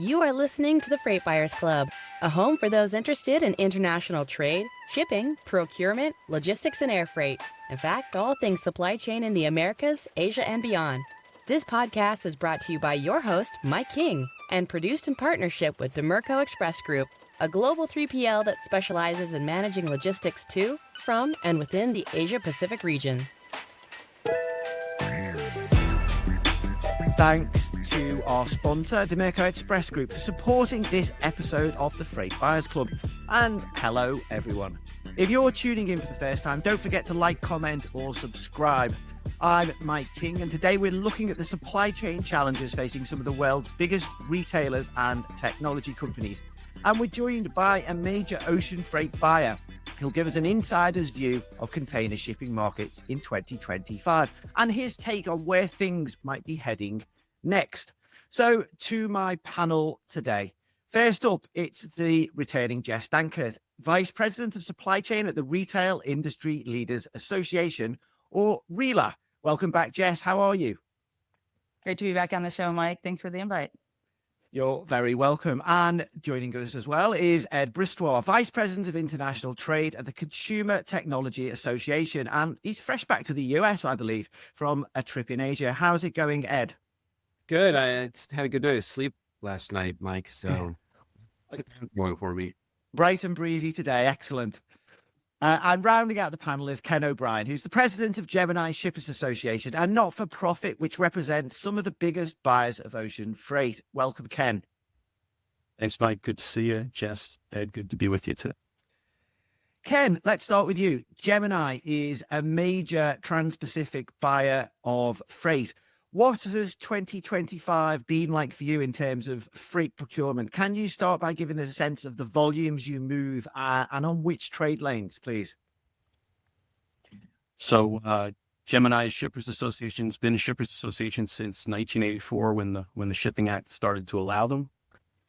You are listening to the Freight Buyers Club, a home for those interested in international trade, shipping, procurement, logistics, and air freight. In fact, all things supply chain in the Americas, Asia, and beyond. This podcast is brought to you by your host, Mike King, and produced in partnership with Dimerco Express Group, a global 3PL that specializes in managing logistics to, from, and within the Asia-Pacific region. Thanks to our sponsor, Dimerco Express Group, for supporting this episode of the Freight Buyers Club. And hello, everyone. If you're tuning in for the first time, don't forget to like, comment, or subscribe. I'm Mike King, and today we're looking at the supply chain challenges facing some of the world's biggest retailers and technology companies. And we're joined by a major ocean freight buyer. He'll give us an insider's view of container shipping markets in 2025 and his take on where things might be heading next. So to my panel today. First up, it's the returning Jess Dankert, Vice President of Supply Chain at the Retail Industry Leaders Association, or RILA. Welcome back, Jess. How are you? Great to be back on the show, Mike. Thanks for the invite. You're very welcome. And joining us as well is Ed Brzytwa, Vice President of International Trade at the Consumer Technology Association. And he's fresh back to the US, I believe, from a trip in Asia. How's it going, Ed? Good. I just had a good night of sleep last night, Mike. So going for me. Bright and breezy today. Excellent. And rounding out the panel is Ken O'Brien, who's the president of Gemini Shippers Association, a not-for-profit which represents some of the biggest buyers of ocean freight. Welcome, Ken. Thanks, Mike. Good to see you. Jess, Ed, good to be with you today. Ken, let's start with you. Gemini is a major Transpacific buyer of freight. What has 2025 been like for you in terms of freight procurement? Can you start by giving us a sense of the volumes you move and on which trade lanes, please? So Gemini Shippers Association has been a shippers association since 1984 when the Shipping Act started to allow them.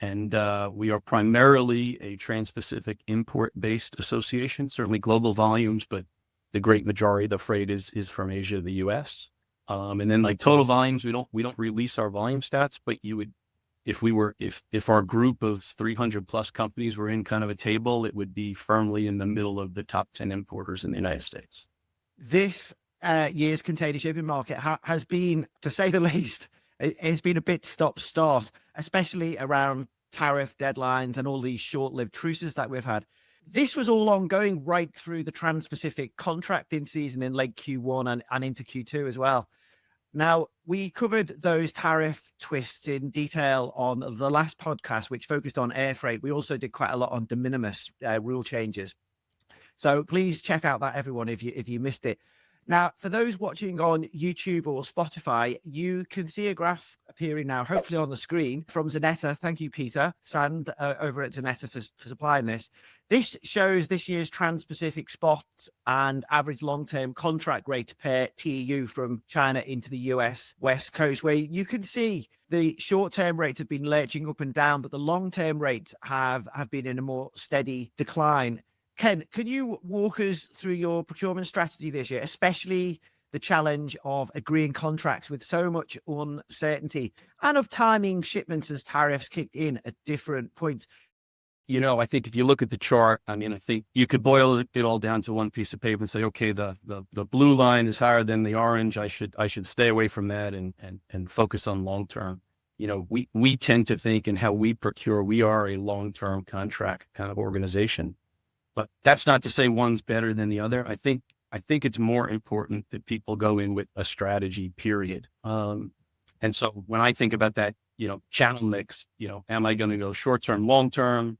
And we are primarily a Transpacific import-based association, certainly global volumes, but the great majority of the freight is from Asia to the US. And then like total volumes, we don't release our volume stats, but you would, if our group of 300 plus companies were in kind of a table, it would be firmly in the middle of the top 10 importers in the United States. This year's container shipping market has been, to say the least, it's been a bit stop-start, especially around tariff deadlines and all these short-lived truces that we've had. This was all ongoing right through the Trans-Pacific contracting season in late Q1 and into Q2 as well. Now, we covered those tariff twists in detail on the last podcast, which focused on air freight. We also did quite a lot on de minimis rule changes. So please check out that, everyone, if you missed it. Now, for those watching on YouTube or Spotify, you can see a graph appearing now, hopefully on the screen, from Zanetta. Thank you, Peter Sand, over at Zanetta for supplying this. This shows this year's Trans-Pacific spot and average long-term contract rate per TEU from China into the US West Coast, where you can see the short-term rates have been lurching up and down, but the long-term rates have been in a more steady decline. Ken, can you walk us through your procurement strategy this year, especially the challenge of agreeing contracts with so much uncertainty and of timing shipments as tariffs kicked in at different points? You know, I think if you look at the chart, I mean, I think you could boil it all down to one piece of paper and say, okay, the blue line is higher than the orange. I should stay away from that and focus on long term. You know, we tend to think in how we procure, we are a long term contract kind of organization. But that's not to say one's better than the other. I think it's more important that people go in with a strategy, period. And so when I think about that, you know, channel mix, you know, am I going to go short term, long term,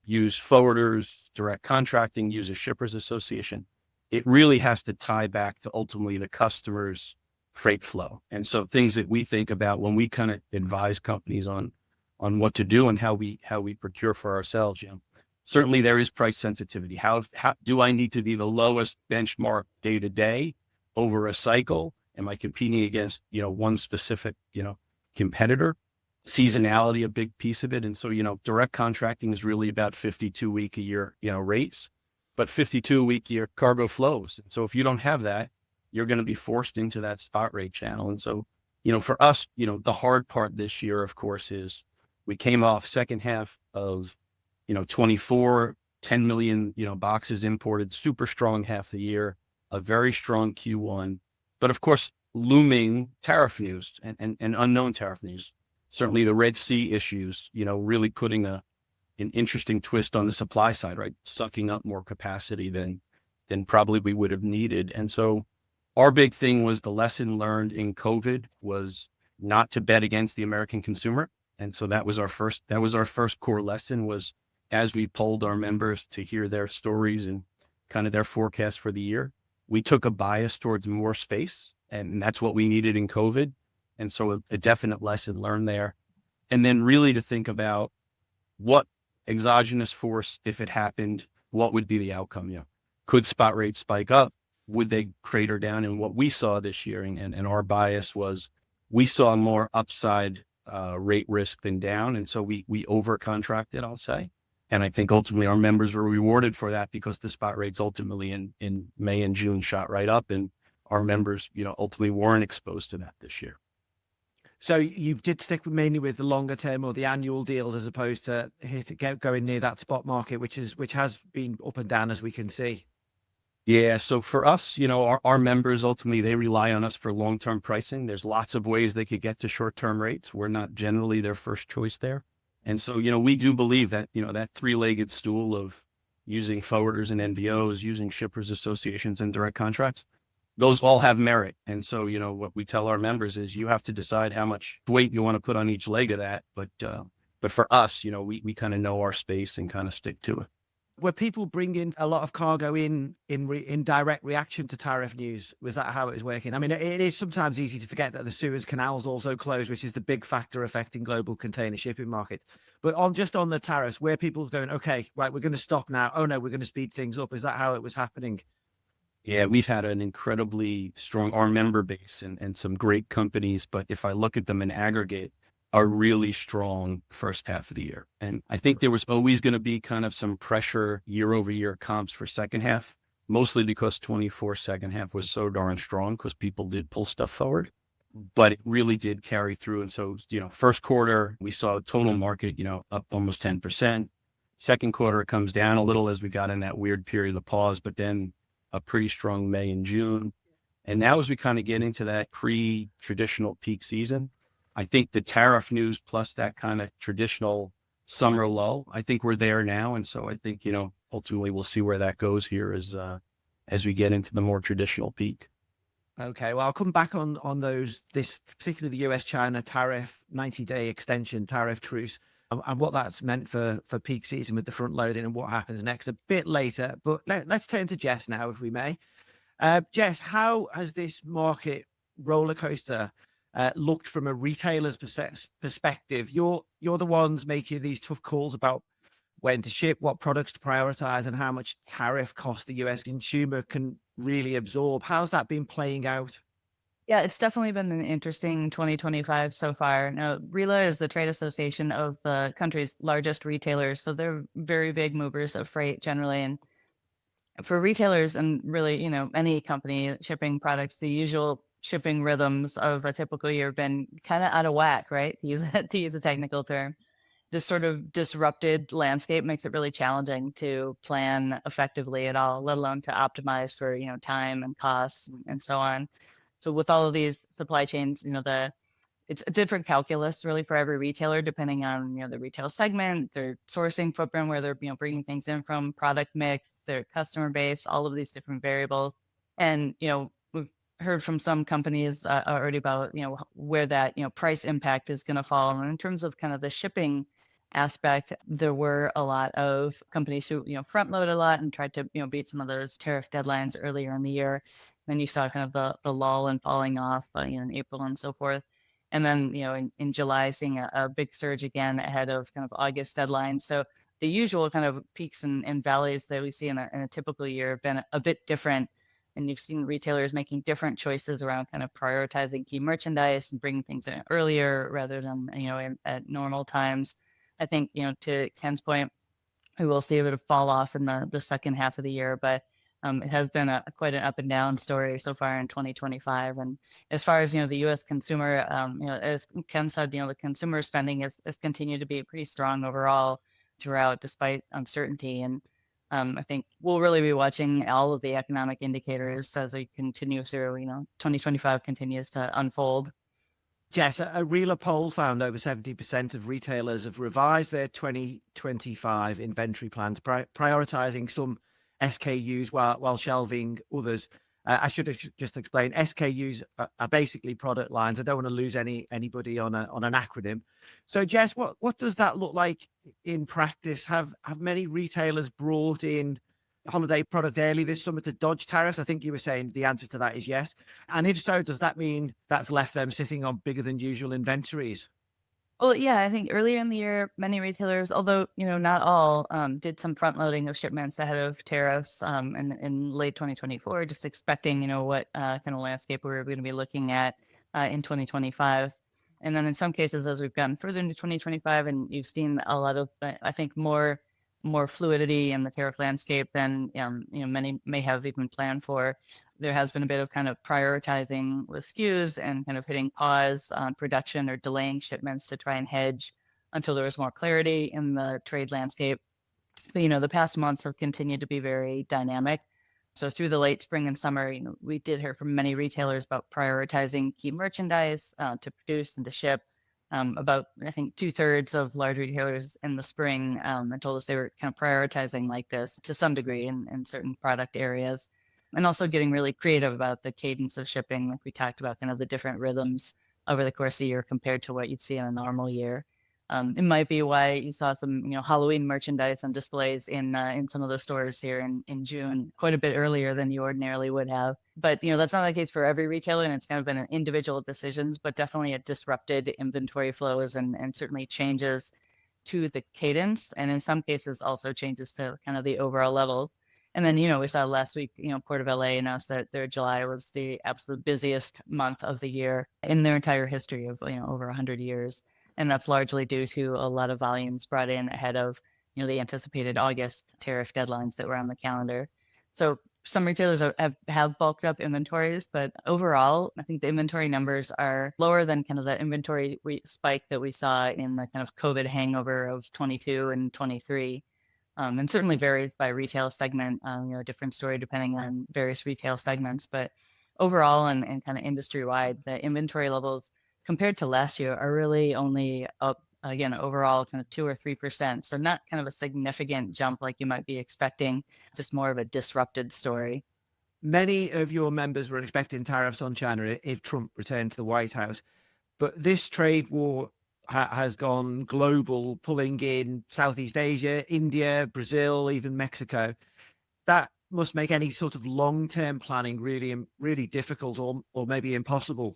use forwarders, direct contracting, use a shippers association? It really has to tie back to ultimately the customer's freight flow. And so things that we think about when we kind of advise companies on what to do and how we procure for ourselves, you know. Certainly there is price sensitivity. How do I need to be the lowest benchmark day to day over a cycle? Am I competing against, you know, one specific, you know, competitor? Seasonality, a big piece of it. And so, you know, direct contracting is really about 52-week a year, you know, rates, but 52-week year cargo flows. And so if you don't have that, you're going to be forced into that spot rate channel. And so, you know, for us, you know, the hard part this year, of course, is We came off second half of, 24, 10 million, boxes imported, super strong half the year, a very strong Q1. But of course, looming tariff news and unknown tariff news. Certainly the Red Sea issues, really putting an interesting twist on the supply side, right? Sucking up more capacity than probably we would have needed. And so our big thing was the lesson learned in COVID was not to bet against the American consumer. And so that was our first core lesson, was as we polled our members to hear their stories and kind of their forecast for the year, we took a bias towards more space, and that's what we needed in COVID. And so a definite lesson learned there. And then really to think about what exogenous force, if it happened, what would be the outcome? Could spot rates spike up? Would they crater down? And what we saw this year, and our bias was, we saw more upside rate risk than down. And so we over contracted, I'll say. And I think ultimately our members were rewarded for that, because the spot rates ultimately in May and June shot right up, and our members, ultimately weren't exposed to that this year. So you did stick mainly with the longer term or the annual deals, as opposed to going near that spot market, which has been up and down, as we can see. Yeah. So for us, our members, ultimately, they rely on us for long-term pricing. There's lots of ways they could get to short-term rates. We're not generally their first choice there. And so, we do believe that, that three-legged stool of using forwarders and NVOs, using shippers associations and direct contracts, those all have merit. And so, what we tell our members is you have to decide how much weight you want to put on each leg of that. But for us, we kind of know our space and kind of stick to it. Were people bringing a lot of cargo in direct reaction to tariff news? Was that how it was working? I mean, it is sometimes easy to forget that the Suez Canal is also closed, which is the big factor affecting global container shipping market. But on the tariffs, where people going, okay, right, we're going to stop now. Oh no, we're going to speed things up. Is that how it was happening? Yeah, we've had an incredibly strong, our member base and some great companies. But if I look at them in aggregate, a really strong first half of the year. And I think there was always going to be kind of some pressure year over year comps for second half, mostly because 24 second half was so darn strong, because people did pull stuff forward, but it really did carry through. And so, first quarter, we saw total market, up almost 10%. Second quarter, it comes down a little as we got in that weird period of pause, but then a pretty strong May and June. And now as we kind of get into that pre-traditional peak season, I think the tariff news plus that kind of traditional summer lull, I think we're there now. And so I think, ultimately we'll see where that goes here as we get into the more traditional peak. Okay, well, I'll come back on this particularly the US-China tariff 90-day extension tariff truce and what that's meant for peak season with the front loading and what happens next a bit later. But let's turn to Jess now, if we may. Jess, how has this market roller coaster looked from a retailer's perspective? You're the ones making these tough calls about when to ship, what products to prioritize, and how much tariff cost the US consumer can really absorb. How's that been playing out? Yeah, it's definitely been an interesting 2025 so far. Now, RILA is the trade association of the country's largest retailers. So they're very big movers of freight generally. And for retailers and really, any company shipping products, the usual shipping rhythms of a typical year have been kind of out of whack, right? To use a technical term. This sort of disrupted landscape makes it really challenging to plan effectively at all, let alone to optimize for, time and costs and so on. So with all of these supply chains, it's a different calculus really for every retailer, depending on, the retail segment, their sourcing footprint, where they're, bringing things in from, product mix, their customer base, all of these different variables. And, we've heard from some companies already about, where that, price impact is going to fall. And in terms of kind of the shipping aspect, there were a lot of companies who, front load a lot and tried to, beat some of those tariff deadlines earlier in the year. Then you saw kind of the lull and falling off, in April and so forth. And then, in July, seeing a big surge again ahead of kind of August deadline. So the usual kind of peaks and valleys that we see in a typical year have been a bit different. And you've seen retailers making different choices around kind of prioritizing key merchandise and bringing things in earlier rather than, at normal times. I think, to Ken's point, we will see a bit of fall off in the second half of the year, but It has been quite an up and down story so far in 2025. And as far as, the U.S. consumer, as Ken said, the consumer spending has continued to be pretty strong overall throughout, despite uncertainty. And I think we'll really be watching all of the economic indicators as we continue through, 2025 continues to unfold. Jess, a RILA poll found over 70% of retailers have revised their 2025 inventory plans, prioritizing some SKUs while shelving others. I should just explain, SKUs are basically product lines. I don't want to lose anybody on an acronym. So, Jess, what does that look like in practice? Have many retailers brought in holiday product early this summer to dodge tariffs? I think you were saying the answer to that is yes. And if so, does that mean that's left them sitting on bigger than usual inventories? Well, yeah, I think earlier in the year, many retailers, although, not all, did some front loading of shipments ahead of tariffs in late 2024, just expecting, what kind of landscape we were going to be looking at in 2025. And then in some cases, as we've gotten further into 2025, and you've seen a lot of, I think, more fluidity in the tariff landscape than many may have even planned for. There has been a bit of kind of prioritizing with SKUs and kind of hitting pause on production or delaying shipments to try and hedge until there was more clarity in the trade landscape. But, the past months have continued to be very dynamic. So through the late spring and summer, we did hear from many retailers about prioritizing key merchandise to produce and to ship. About, I think, 2/3 of large retailers in the spring told us they were kind of prioritizing like this to some degree in certain product areas, and also getting really creative about the cadence of shipping, like we talked about, kind of the different rhythms over the course of the year compared to what you'd see in a normal year. It might be why you saw some, Halloween merchandise on displays in some of the stores here in June, quite a bit earlier than you ordinarily would have. But, that's not the case for every retailer, and it's kind of been an individual decisions, but definitely it disrupted inventory flows and certainly changes to the cadence, and in some cases also changes to kind of the overall levels. And then, we saw last week, Port of LA announced that their July was the absolute busiest month of the year in their entire history of, over 100 years. And that's largely due to a lot of volumes brought in ahead of, the anticipated August tariff deadlines that were on the calendar. So some retailers have bulked up inventories, but overall, I think the inventory numbers are lower than kind of the inventory spike that we saw in the kind of COVID hangover of 22 and 23. And certainly varies by retail segment, different story depending on various retail segments. But overall and kind of industry-wide, the inventory levels compared to last year are really only up, again, overall kind of 2 or 3%. So not kind of a significant jump like you might be expecting, just more of a disrupted story. Many of your members were expecting tariffs on China if Trump returned to the White House. But this trade war has gone global, pulling in Southeast Asia, India, Brazil, even Mexico. That must make any sort of long-term planning really, really difficult or maybe impossible.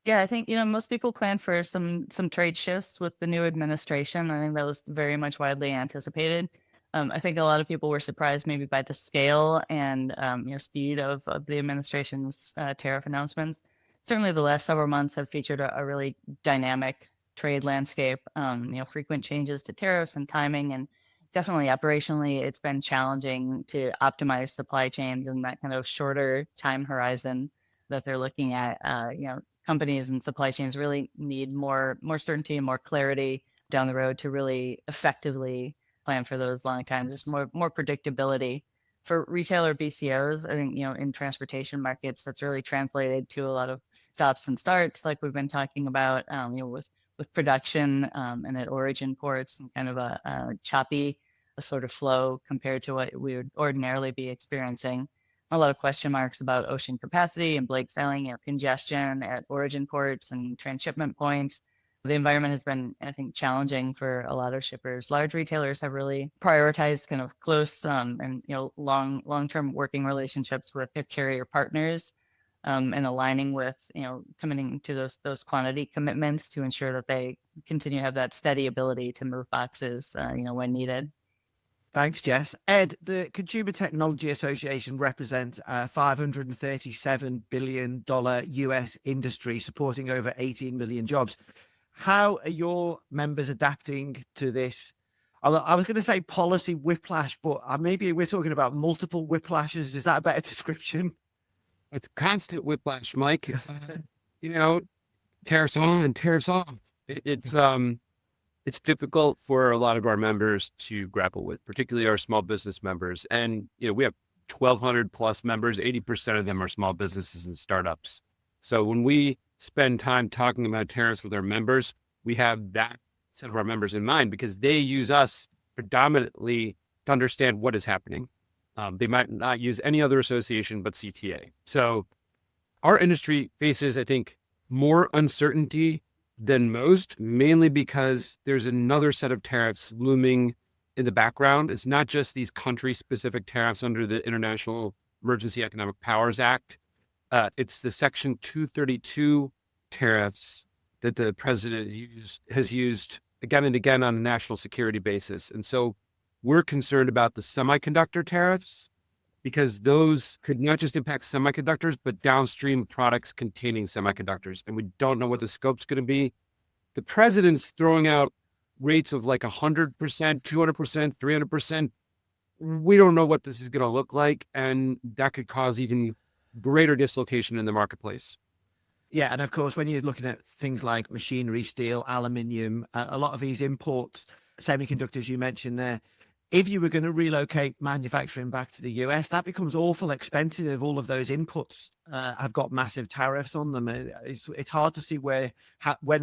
Yeah, I think, most people plan for some trade shifts with the new administration. I think that was very much widely anticipated. I think a lot of people were surprised maybe by the scale and speed of the administration's tariff announcements. Certainly the last several months have featured a really dynamic trade landscape, frequent changes to tariffs and timing, and definitely operationally it's been challenging to optimize supply chains in that kind of shorter time horizon that they're looking at. Companies and supply chains really need more certainty and more clarity down the road to really effectively plan for those long times. Just more predictability. For retailer BCOs, I think, in transportation markets, that's really translated to a lot of stops and starts, like we've been talking about, with production and at origin ports, and kind of a choppy sort of flow compared to what we would ordinarily be experiencing. A lot of question marks about ocean capacity and Blake sailing, congestion at origin ports and transshipment points. The environment has been, I think, challenging for a lot of shippers. Large retailers have really prioritized kind of close and long-term working relationships with their carrier partners, and aligning with committing to those quantity commitments to ensure that they continue to have that steady ability to move boxes when needed. Thanks, Jess. Ed, the Consumer Technology Association represents a $537 billion US industry supporting over 18 million jobs. How are your members adapting to this I was going to say policy whiplash, but maybe we're talking about multiple whiplashes. Is that a better description? It's constant whiplash, Mike. You know, tariffs on and tariffs off. It's difficult for a lot of our members to grapple with, particularly our small business members. And, we have 1,200 plus members, 80% of them are small businesses and startups. So when we spend time talking about tariffs with our members, we have that set of our members in mind because they use us predominantly to understand what is happening. They might not use any other association but CTA. So our industry faces, I think, more uncertainty than most, mainly because there's another set of tariffs looming in the background. It's not just these country-specific tariffs under the International Emergency Economic Powers Act. It's the Section 232 tariffs that the president has used again and again on a national security basis. And so we're concerned about the semiconductor tariffs because those could not just impact semiconductors, but downstream products containing semiconductors. And we don't know what the scope's going to be. The president's throwing out rates of like 100%, 200%, 300%. We don't know what this is going to look like. And that could cause even greater dislocation in the marketplace. Yeah, and of course, when you're looking at things like machinery, steel, aluminium, a lot of these imports, semiconductors you mentioned there, if you were going to relocate manufacturing back to the US, that becomes awful expensive if all of those inputs have got massive tariffs on them. It's hard to see when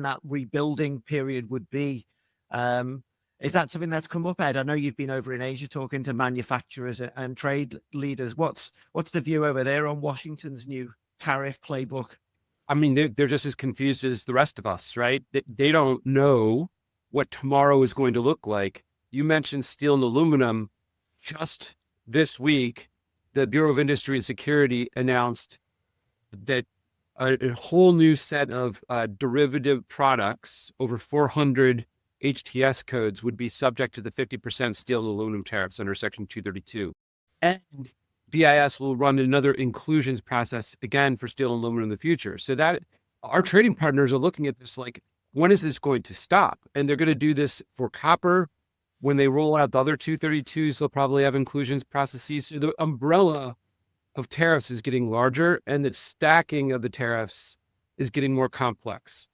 that rebuilding period would be. Is that something that's come up, Ed? I know you've been over in Asia talking to manufacturers and trade leaders. What's the view over there on Washington's new tariff playbook? I mean, they're just as confused as the rest of us, right? They don't know what tomorrow is going to look like. You mentioned steel and aluminum. Just this week, the Bureau of Industry and Security announced that a whole new set of derivative products, over 400 HTS codes, would be subject to the 50% steel and aluminum tariffs under Section 232. And BIS will run another inclusions process again for steel and aluminum in the future. So that our trading partners are looking at this like, when is this going to stop? And they're going to do this for copper. When they roll out the other 232s, they'll probably have inclusions processes. So the umbrella of tariffs is getting larger and the stacking of the tariffs is getting more complex.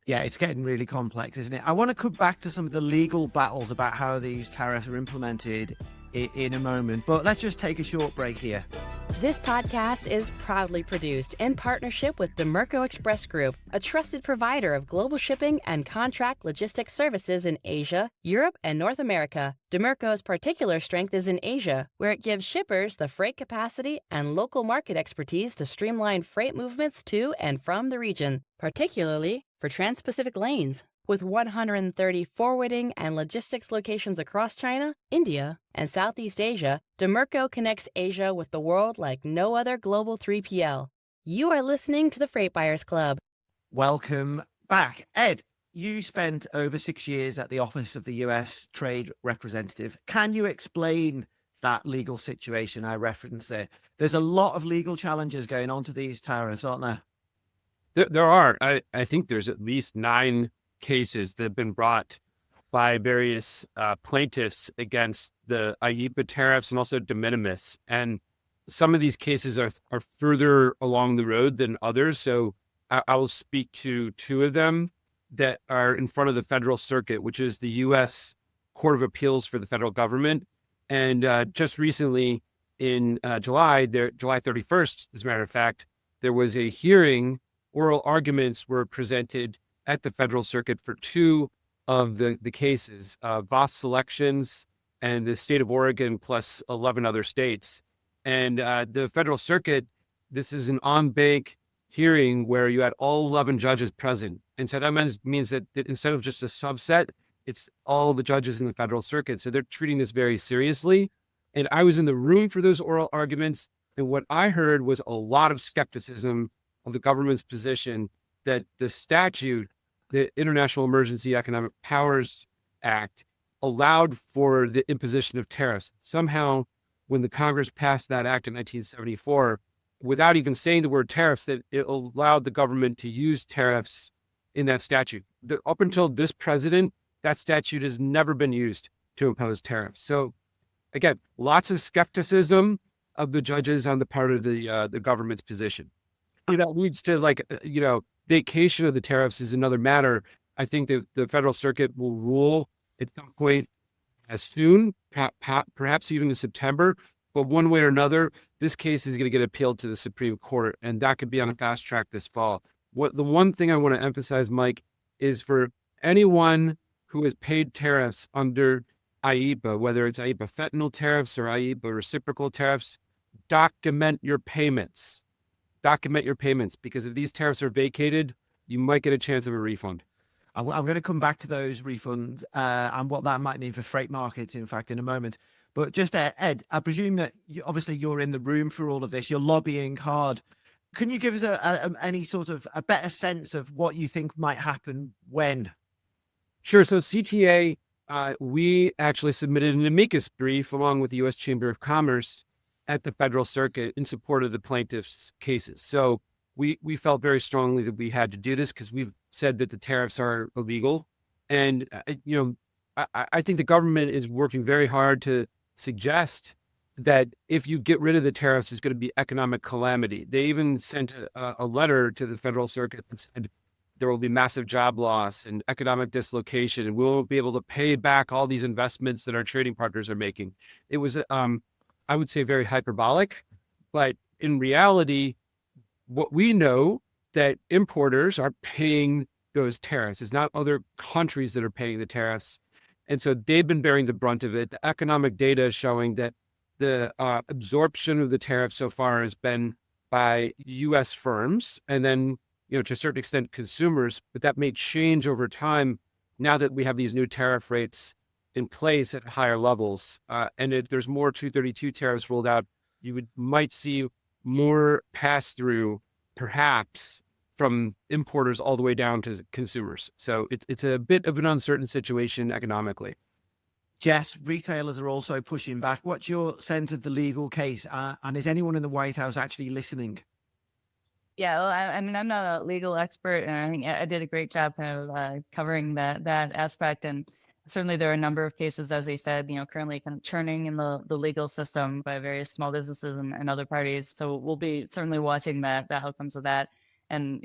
Yeah, it's getting really complex, isn't it? I want to come back to some of the legal battles about how these tariffs are implemented in a moment, but let's just take a short break here. This podcast is proudly produced in partnership with Dimerco Express Group, a trusted provider of global shipping and contract logistics services in Asia, Europe, and North America. Dimerco's particular strength is in Asia, where it gives shippers the freight capacity and local market expertise to streamline freight movements to and from the region, particularly for Transpacific lanes. With 130 forwarding and logistics locations across China, India, and Southeast Asia, Dimerco connects Asia with the world like no other global 3PL. You are listening to the Freight Buyers Club. Welcome back. Ed, you spent over 6 years at the Office of the US Trade Representative. Can you explain that legal situation I referenced there? There's a lot of legal challenges going on to these tariffs, aren't there? There are. I think there's at least 9 cases that have been brought by various plaintiffs against the IEEPA tariffs and also de minimis. And some of these cases are further along the road than others. So I will speak to 2 of them that are in front of the Federal Circuit, which is the U.S. Court of Appeals for the federal government. And just recently in July 31st, as a matter of fact, there was a hearing. Oral arguments were presented at the Federal Circuit for 2 of the cases, Voth Selections and the state of Oregon plus 11 other states. And the Federal Circuit, this is an en-banc hearing where you had all 11 judges present. And so that means that instead of just a subset, it's all the judges in the Federal Circuit. So they're treating this very seriously. And I was in the room for those oral arguments. And what I heard was a lot of skepticism of the government's position that the statute, the International Emergency Economic Powers Act, allowed for the imposition of tariffs. Somehow, when the Congress passed that act in 1974, without even saying the word tariffs, that it allowed the government to use tariffs in that statute. Up until this president, that statute has never been used. to impose tariffs. So again, lots of skepticism of the judges on the part of the government's position. That leads to vacation of the tariffs is another matter. I think that the Federal Circuit will rule at some point as soon, perhaps even in September. But one way or another, this case is going to get appealed to the Supreme Court, and that could be on a fast track this fall. The one thing I want to emphasize, Mike, is for anyone who has paid tariffs under IEEPA, whether it's IEEPA fentanyl tariffs or IEEPA reciprocal tariffs, document your payments. Document your payments, because if these tariffs are vacated, you might get a chance of a refund. I'm going to come back to those refunds and what that might mean for freight markets, in fact, in a moment. But just, Ed, I presume that obviously you're in the room for all of this. You're lobbying hard. Can you give us any sort of a better sense of what you think might happen when? Sure. So CTA, we actually submitted an amicus brief along with the U.S. Chamber of Commerce at the Federal Circuit in support of the plaintiffs' cases. So we felt very strongly that we had to do this because we've said that the tariffs are illegal. And, I think the government is working very hard to suggest that if you get rid of the tariffs, it's going to be economic calamity. They even sent a letter to the Federal Circuit that said there will be massive job loss and economic dislocation, and we won't be able to pay back all these investments that our trading partners are making. It was, I would say, very hyperbolic, but in reality, what we know that importers are paying those tariffs. It's not other countries that are paying the tariffs. And so they've been bearing the brunt of it. The economic data is showing that the absorption of the tariffs so far has been by U.S. firms and then, to a certain extent, consumers. But that may change over time now that we have these new tariff rates in place at higher levels. And if there's more 232 tariffs rolled out, you might see more pass-through, perhaps, from importers all the way down to consumers. So it's a bit of an uncertain situation economically. Jess, retailers are also pushing back. What's your sense of the legal case? And is anyone in the White House actually listening? Yeah, well, I mean, I'm not a legal expert, and I think I did a great job kind of covering that aspect. And certainly there are a number of cases, as he said, currently kind of churning in the legal system by various small businesses and other parties. So we'll be certainly watching the outcomes of that. And,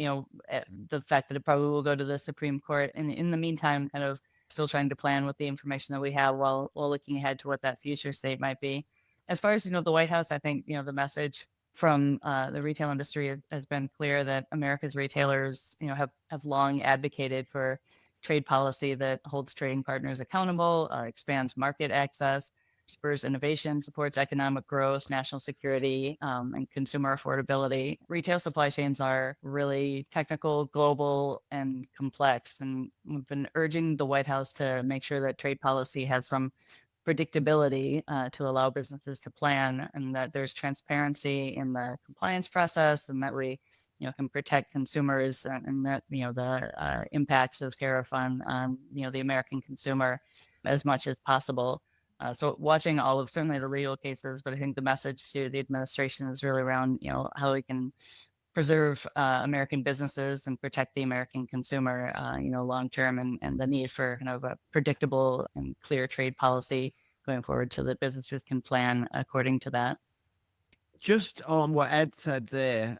the fact that it probably will go to the Supreme Court. And in the meantime, kind of still trying to plan with the information that we have while looking ahead to what that future state might be. As far as, the White House, I think, the message from the retail industry has been clear that America's retailers, have long advocated for trade policy that holds trading partners accountable, expands market access, spurs innovation, supports economic growth, national security, and consumer affordability. Retail supply chains are really technical, global, and complex. And we've been urging the White House to make sure that trade policy has some predictability to allow businesses to plan, and that there's transparency in the compliance process, and that we can protect consumers, and that the impacts of tariff on the American consumer as much as possible. So watching all of certainly the legal cases, but I think the message to the administration is really around how we can preserve American businesses and protect the American consumer, long term, and the need for kind of a predictable and clear trade policy going forward, so that businesses can plan according to that. Just on what Ed said there,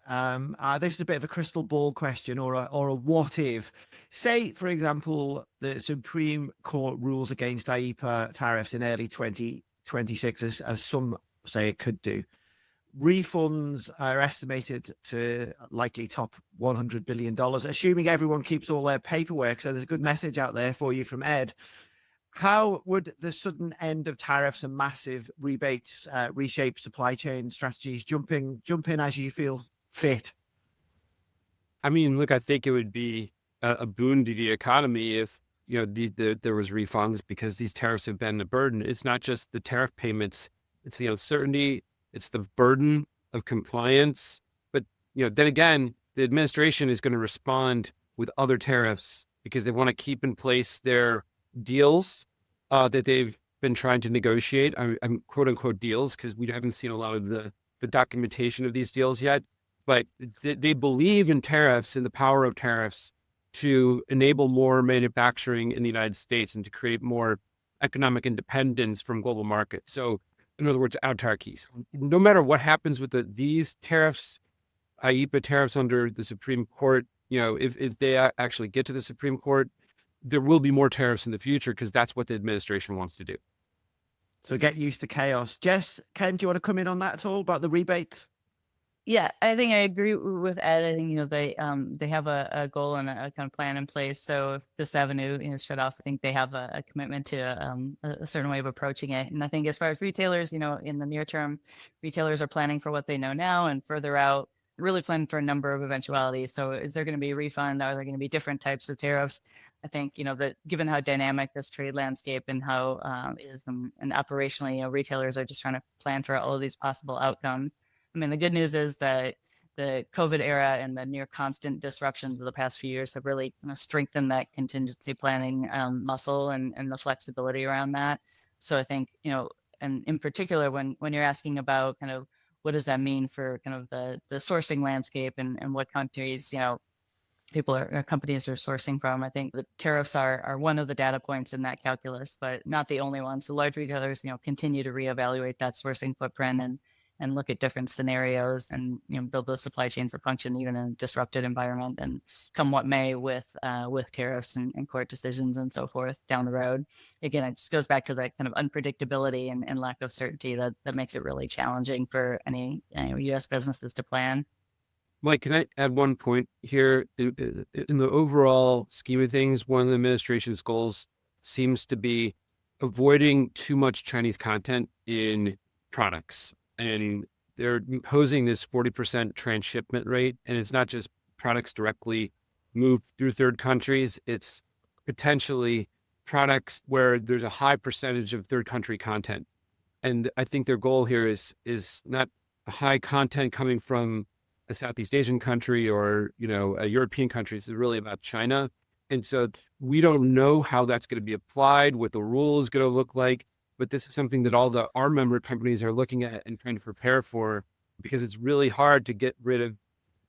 this is a bit of a crystal ball question or a what if. Say, for example, the Supreme Court rules against IEEPA tariffs in early 2026, as some say it could do. Refunds are estimated to likely top $100 billion, assuming everyone keeps all their paperwork. So there's a good message out there for you from Ed. How would the sudden end of tariffs and massive rebates reshape supply chain strategies? Jump in as you feel fit. I mean, look, I think it would be a boon to the economy if there was refunds, because these tariffs have been a burden. It's not just the tariff payments; it's the uncertainty, it's the burden of compliance. But then again, the administration is going to respond with other tariffs because they want to keep in place their deals that they've been trying to negotiate. I'm quote unquote deals because we haven't seen a lot of the documentation of these deals yet. But they believe in tariffs and the power of tariffs to enable more manufacturing in the United States and to create more economic independence from global markets. So in other words, autarky. So no matter what happens with these tariffs, IEEPA tariffs under the Supreme Court, if they actually get to the Supreme Court, there will be more tariffs in the future because that's what the administration wants to do. So get used to chaos. Jess, Ken, do you want to come in on that at all about the rebates? Yeah, I think I agree with Ed. I think, they have a goal and a kind of plan in place. So if this avenue, shut off, I think they have a commitment to a certain way of approaching it. And I think as far as retailers, in the near term, retailers are planning for what they know now, and further out, really planning for a number of eventualities. So is there going to be a refund? Are there going to be different types of tariffs? I think, that given how dynamic this trade landscape and how is and operationally, retailers are just trying to plan for all of these possible outcomes. I mean, the good news is that the COVID era and the near constant disruptions of the past few years have really strengthened that contingency planning muscle and the flexibility around that. So I think, and in particular, when you're asking about kind of what does that mean for kind of the sourcing landscape and what countries, companies are sourcing from, I think the tariffs are one of the data points in that calculus, but not the only one. So large retailers, continue to reevaluate that sourcing footprint and look at different scenarios and build those supply chains to function even in a disrupted environment, and come what may with tariffs and court decisions and so forth down the road. Again, it just goes back to that kind of unpredictability and lack of certainty that makes it really challenging for any U.S. businesses to plan. Mike, can I add one point here? In the overall scheme of things, one of the administration's goals seems to be avoiding too much Chinese content in products. And they're imposing this 40% transshipment rate. And it's not just products directly moved through third countries. It's potentially products where there's a high percentage of third country content. And I think their goal here is not a high content coming from a Southeast Asian country or, a European country. It's really about China. And so we don't know how that's going to be applied, what the rule is going to look like. But this is something that all our member companies are looking at and trying to prepare for, because it's really hard to get rid of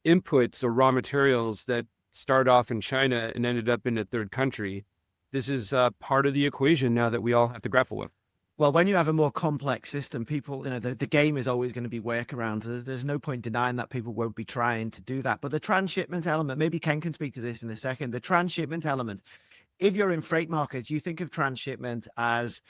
inputs or raw materials that start off in China and ended up in a third country. This is part of the equation now that we all have to grapple with. Well, when you have a more complex system, people, the game is always going to be workarounds. There's no point denying that people won't be trying to do that. But the transshipment element, maybe Ken can speak to this in a second. The transshipment element, if you're in freight markets, you think of transshipment as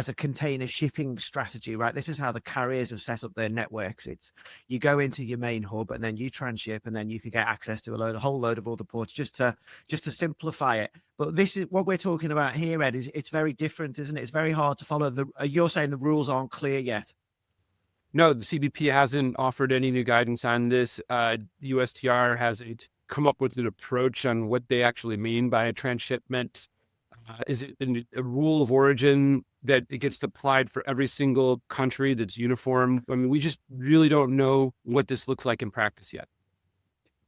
a container shipping strategy, right? This is how the carriers have set up their networks. It's you go into your main hub and then you transship, and then you can get access to a whole load of other ports just to simplify it. But this is what we're talking about here, Ed. It's very different, isn't it? It's very hard to follow. You're saying the rules aren't clear yet. No, the CBP hasn't offered any new guidance on this. The USTR hasn't come up with an approach on what they actually mean by a transshipment. Is it a rule of origin that it gets applied for every single country that's uniform? I mean, we just really don't know what this looks like in practice yet.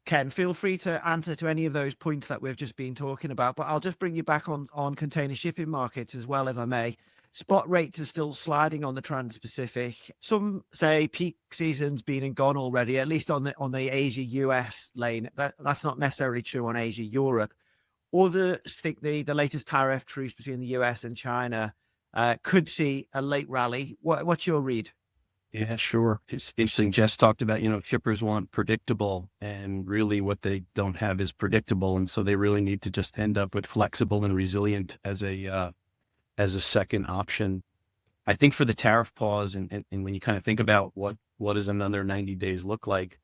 Ken, feel free to answer to any of those points that we've just been talking about, but I'll just bring you back on container shipping markets as well, if I may. Spot rates are still sliding on the Transpacific. Some say peak season's been and gone already, at least on the Asia-US lane. That's not necessarily true on Asia-Europe. Others think the latest tariff truce between the US and China could see a late rally. What's your read? Yeah, sure. It's interesting. Jess talked about, shippers want predictable, and really what they don't have is predictable. And so they really need to just end up with flexible and resilient as a second option. I think for the tariff pause, and when you kind of think about what does another 90 days look like,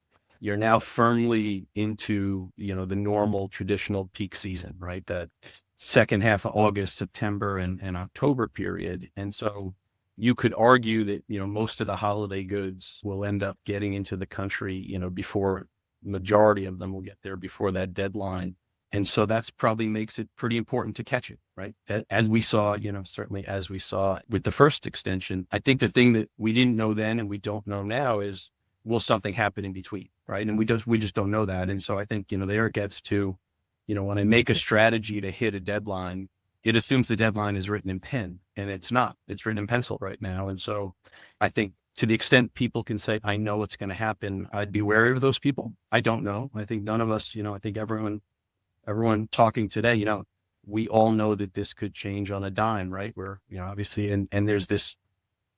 you're now firmly into, the normal traditional peak season, right? That second half of August, September, and October period. And so you could argue that, most of the holiday goods will end up getting into the country, before majority of them will get there before that deadline. And so that's probably makes it pretty important to catch it, right? As we saw, certainly as we saw with the first extension. I think the thing that we didn't know then and we don't know now is, will something happen in between, right? And we just don't know that. And so I think, there it gets to, when I make a strategy to hit a deadline, it assumes the deadline is written in pen, and it's not. It's written in pencil right now. And so I think to the extent people can say, I know what's going to happen, I'd be wary of those people. I don't know. I think none of us, I think everyone talking today, we all know that this could change on a dime, right? Where, obviously, and there's this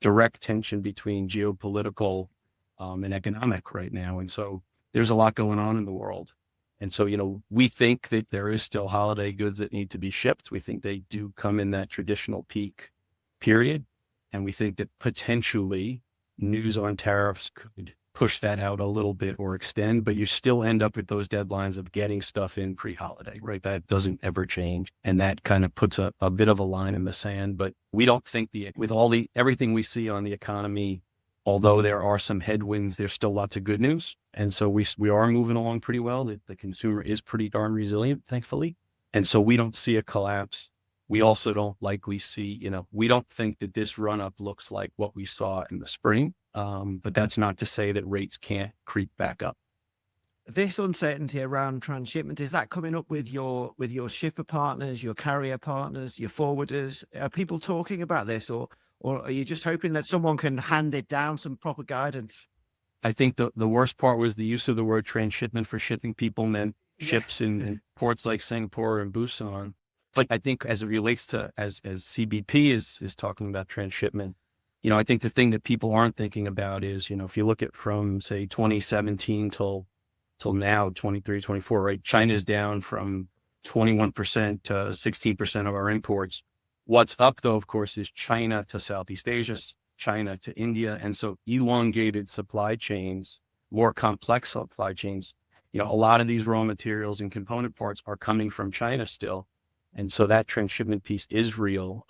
direct tension between geopolitical and economic right now. And so there's a lot going on in the world. And so, we think that there is still holiday goods that need to be shipped. We think they do come in that traditional peak period. And we think that potentially news on tariffs could push that out a little bit or extend, but you still end up with those deadlines of getting stuff in pre-holiday, right? That doesn't ever change. And that kind of puts a bit of a line in the sand. But we don't think with everything we see on the economy, although there are some headwinds, there's still lots of good news. And so we are moving along pretty well. The consumer is pretty darn resilient, thankfully. And so we don't see a collapse. We also don't likely see, we don't think that this run up looks like what we saw in the spring. But that's not to say that rates can't creep back up. This uncertainty around transshipment, is that coming up with your shipper partners, your carrier partners, your forwarders? Are people talking about this, or are you just hoping that someone can hand it down some proper guidance? I think the worst part was the use of the word transshipment for shipping people meant ships in ports like Singapore and Busan. But I think as it relates to, as CBP is talking about transshipment, I think the thing that people aren't thinking about is, if you look at from, say, 2017 till now, 23, 24, right? China's down from 21% to 16% of our imports. What's up, though, of course, is China to Southeast Asia, China to India. And so elongated supply chains, more complex supply chains, a lot of these raw materials and component parts are coming from China still. And so that transshipment piece is real.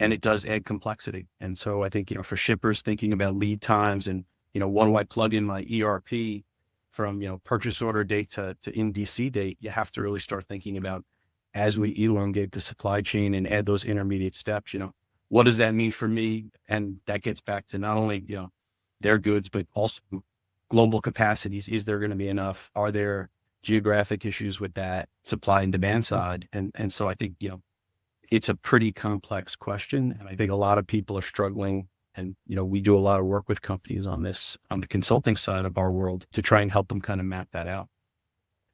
And it does add complexity. And so I think, for shippers thinking about lead times and, what do I plug in my ERP from, purchase order date to NDC date, you have to really start thinking about, as we elongate the supply chain and add those intermediate steps, what does that mean for me? And that gets back to not only, their goods, but also global capacities. Is there going to be enough? Are there geographic issues with that supply and demand side? And so I think, it's a pretty complex question. And I think a lot of people are struggling. And, we do a lot of work with companies on this, on the consulting side of our world, to try and help them kind of map that out.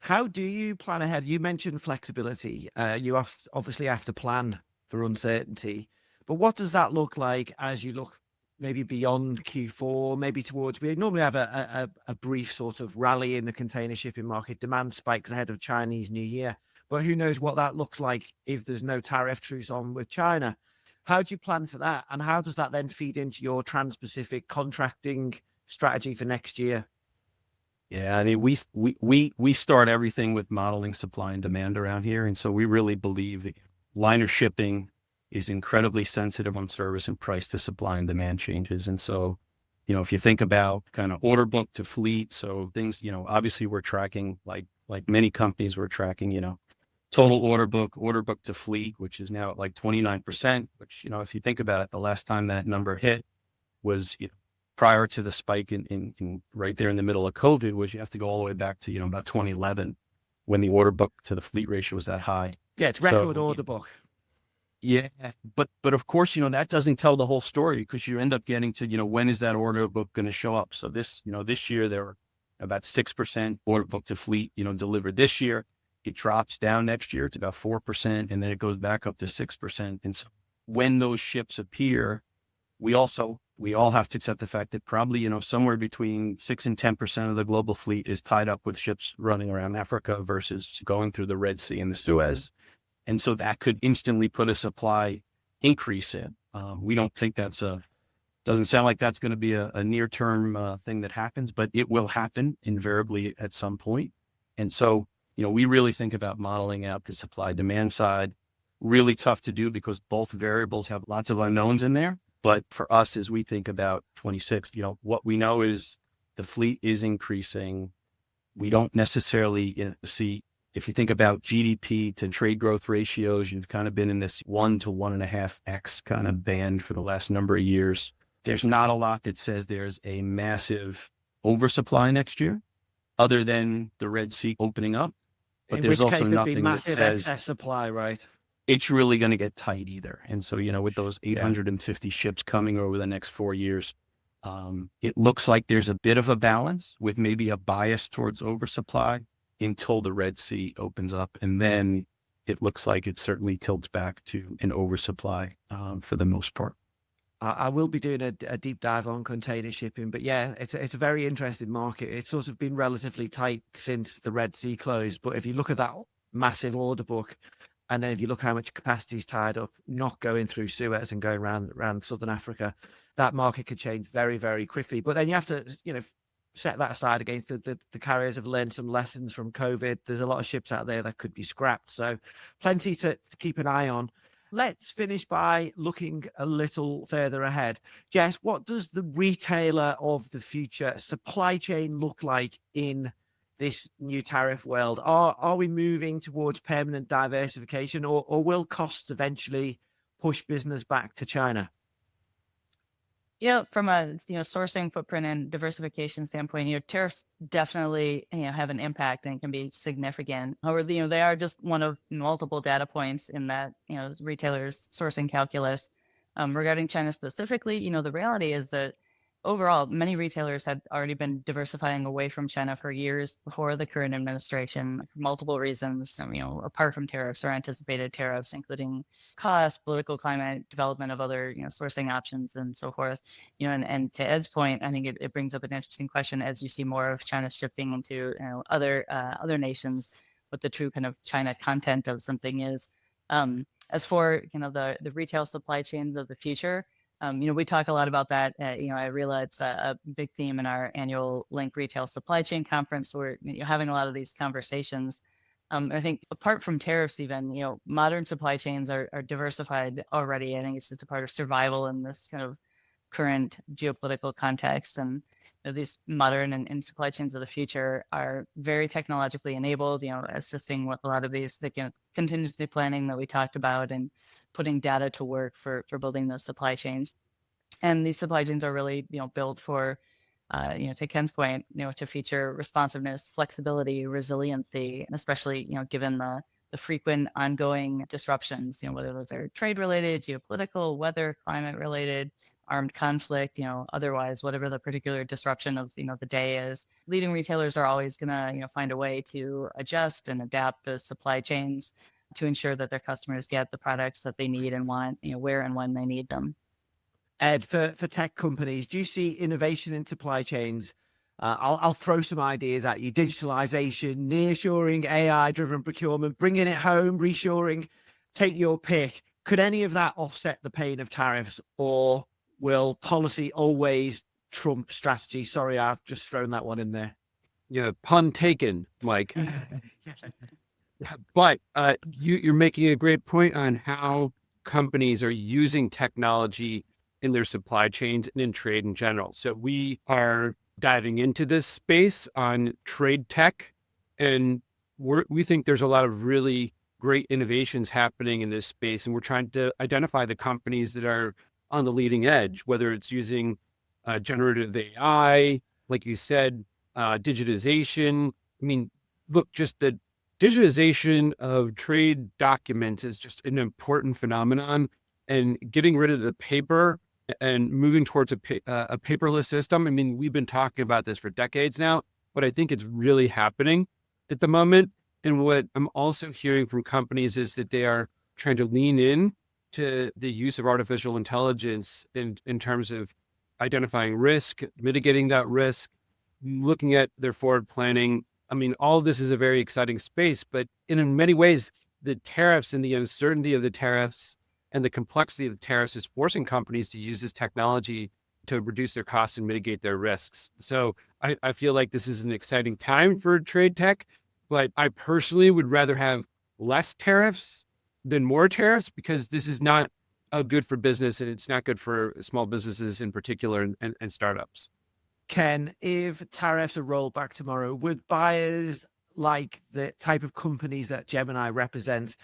How do you plan ahead? You mentioned flexibility. You obviously have to plan for uncertainty. But what does that look like as you look maybe beyond Q4, maybe towards, we normally have a brief sort of rally in the container shipping market, demand spikes ahead of Chinese New Year. But who knows what that looks like if there's no tariff truce on with China. How do you plan for that? And how does that then feed into your Transpacific contracting strategy for next year? Yeah, I mean, we start everything with modeling supply and demand around here. And so we really believe that liner shipping is incredibly sensitive on service and price to supply and demand changes. And so, if you think about kind of order book to fleet, so things, obviously we're tracking like many companies, we're tracking, total order book to fleet, which is now at like 29%, which, if you think about it, the last time that number hit was, prior to the spike in right there in the middle of COVID, was you have to go all the way back to, about 2011 when the order book to the fleet ratio was that high. Yeah, it's record order book. Yeah, but of course, that doesn't tell the whole story, because you end up getting to, when is that order book going to show up? So this year there were about 6% order book to fleet, delivered this year. It drops down next year. It's about 4%, and then it goes back up to 6%. And so when those ships appear, we all have to accept the fact that probably, somewhere between 6 and 10% of the global fleet is tied up with ships running around Africa versus going through the Red Sea and the Suez. And so that could instantly put a supply increase in. We don't think doesn't sound like that's going to be a near-term thing that happens, but it will happen invariably at some point. And so, we really think about modeling out the supply demand side. Really tough to do because both variables have lots of unknowns in there. But for us, as we think about 26, what we know is the fleet is increasing. We don't necessarily see, if you think about GDP to trade growth ratios, you've kind of been in this 1 to 1.5x kind of band for the last number of years. There's not a lot that says there's a massive oversupply next year, other than the Red Sea opening up. But there's also nothing that says excess supply, right? It's really going to get tight either. And so, with those 850 ships coming over the next 4 years, it looks like there's a bit of a balance with maybe a bias towards oversupply until the Red Sea opens up. And then it looks like it certainly tilts back to an oversupply for the most part. I will be doing a deep dive on container shipping, but yeah, it's a very interesting market. It's sort of been relatively tight since the Red Sea closed, but if you look at that massive order book, and then if you look how much capacity is tied up, not going through Suez and going around Southern Africa, that market could change very, very quickly. But then you have to, set that aside against the carriers have learned some lessons from COVID. There's a lot of ships out there that could be scrapped. So plenty to keep an eye on. Let's finish by looking a little further ahead. Jess, what does the retailer of the future supply chain look like in this new tariff world? Are we moving towards permanent diversification, or will costs eventually push business back to China? From a sourcing footprint and diversification standpoint, tariffs definitely have an impact and can be significant. However, they are just one of multiple data points in that retailers' sourcing calculus. Regarding China specifically, the reality is that overall, many retailers had already been diversifying away from China for years before the current administration, for multiple reasons. Apart from tariffs or anticipated tariffs, including cost, political climate, development of other sourcing options, and so forth. And to Ed's point, I think it brings up an interesting question as you see more of China shifting into other nations, what the true kind of China content of something is. As for the retail supply chains of the future. We talk a lot about that. I realize it's a big theme in our annual Link Retail Supply Chain Conference. We're having a lot of these conversations. I think apart from tariffs, even modern supply chains are diversified already. I think it's just a part of survival in this kind of current geopolitical context. And these modern and supply chains of the future are very technologically enabled. Assisting with a lot of these contingency planning that we talked about and putting data to work for building those supply chains. And these supply chains are really built for to Ken's point, to feature responsiveness, flexibility, resiliency, and especially given the frequent ongoing disruptions, whether those are trade related, geopolitical, weather, climate related, armed conflict, otherwise, whatever the particular disruption of, the day is. Leading retailers are always going to, find a way to adjust and adapt the supply chains to ensure that their customers get the products that they need and want, where and when they need them. Ed, for tech companies, do you see innovation in supply chains? I'll throw some ideas at you: digitalization, nearshoring, AI-driven procurement, bringing it home, reshoring. Take your pick. Could any of that offset the pain of tariffs, or will policy always trump strategy? Sorry, I've just thrown that one in there. Yeah, pun taken, Mike. But you're making a great point on how companies are using technology in their supply chains and in trade in general. So we are diving into this space on trade tech, and we think there's a lot of really great innovations happening in this space, and we're trying to identify the companies that are on the leading edge, whether it's using generative AI, like you said, digitization. I mean, look, just the digitization of trade documents is just an important phenomenon, and getting rid of the paper and moving towards a paperless system. I mean, we've been talking about this for decades now, but I think it's really happening at the moment. And what I'm also hearing from companies is that they are trying to lean in to the use of artificial intelligence in terms of identifying risk, mitigating that risk, looking at their forward planning. I mean, all of this is a very exciting space, but in many ways, the tariffs and the uncertainty of the tariffs and the complexity of the tariffs is forcing companies to use this technology to reduce their costs and mitigate their risks. So I feel like this is an exciting time for trade tech, but I personally would rather have less tariffs than more tariffs, because this is not good for business, and it's not good for small businesses in particular and startups. Ken, if tariffs are rolled back tomorrow, would buyers like the type of companies that Gemini represents,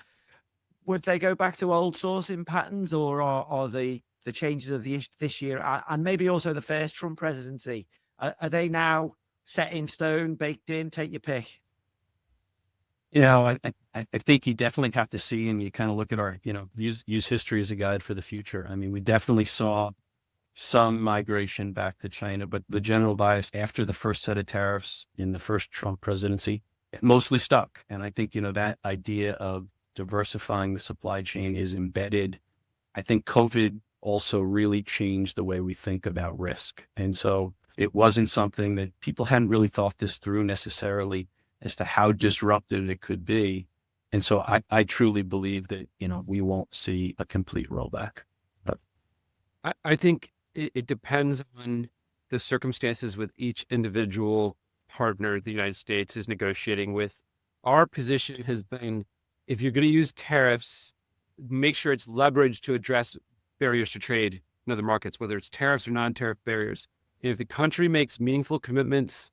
would they go back to old sourcing patterns, or are the changes of this year and maybe also the first Trump presidency, are they now set in stone, baked in? Take your pick. I think you definitely have to see, and you kind of look at our, use history as a guide for the future. I mean, we definitely saw some migration back to China, but the general bias after the first set of tariffs in the first Trump presidency, it mostly stuck. And I think, that idea of diversifying the supply chain is embedded. I think COVID also really changed the way we think about risk. And so it wasn't something that people hadn't really thought this through necessarily as to how disruptive it could be. And so I truly believe that, we won't see a complete rollback. But I think it depends on the circumstances with each individual partner the United States is negotiating with. Our position has been, if you're going to use tariffs, make sure it's leveraged to address barriers to trade in other markets, whether it's tariffs or non-tariff barriers. And if the country makes meaningful commitments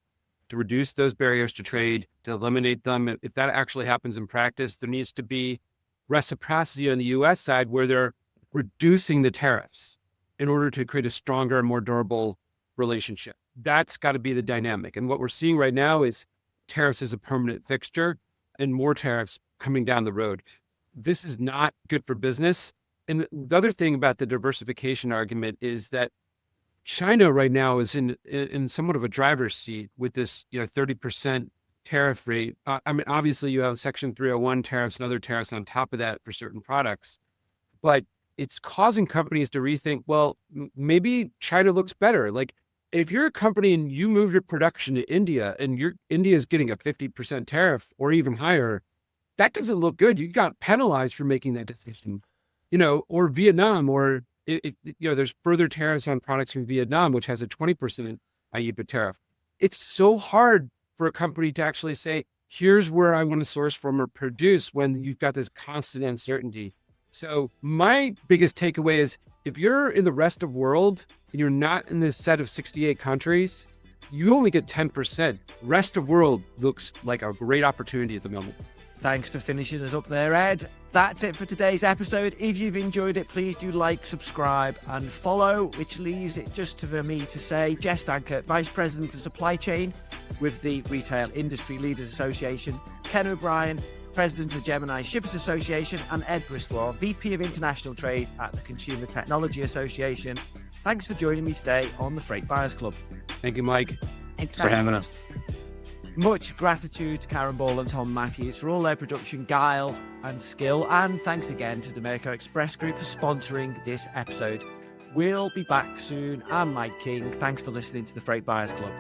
to reduce those barriers to trade, to eliminate them, if that actually happens in practice, there needs to be reciprocity on the U.S. side where they're reducing the tariffs in order to create a stronger and more durable relationship. That's got to be the dynamic. And what we're seeing right now is tariffs as a permanent fixture and more tariffs coming down the road. This is not good for business. And the other thing about the diversification argument is that China right now is in somewhat of a driver's seat with this 30% tariff rate. I mean, obviously you have Section 301 tariffs and other tariffs on top of that for certain products, but it's causing companies to rethink, well, maybe China looks better. Like if you're a company and you move your production to India and India is getting a 50% tariff or even higher, that doesn't look good. You got penalized for making that decision, or Vietnam, or there's further tariffs on products from Vietnam, which has a 20% IEEPA tariff. It's so hard for a company to actually say, here's where I want to source from or produce when you've got this constant uncertainty. So my biggest takeaway is if you're in the rest of world and you're not in this set of 68 countries, you only get 10%. Rest of world looks like a great opportunity at the moment. Thanks for finishing us up there, Ed. That's it for today's episode. If you've enjoyed it, please do like, subscribe and follow, which leaves it just for me to say, Jess Dankert, Vice President of Supply Chain with the Retail Industry Leaders Association, Ken O'Brien, President of the Gemini Shippers Association, and Ed Brzytwa, VP of International Trade at the Consumer Technology Association. Thanks for joining me today on the Freight Buyers Club. Thank you, Mike. Thanks for having us. Much gratitude to Karen Ball and Tom Matthews for all their production guile and skill. And thanks again to Dimerco Express Group for sponsoring this episode. We'll be back soon. I'm Mike King. Thanks for listening to the Freight Buyers Club.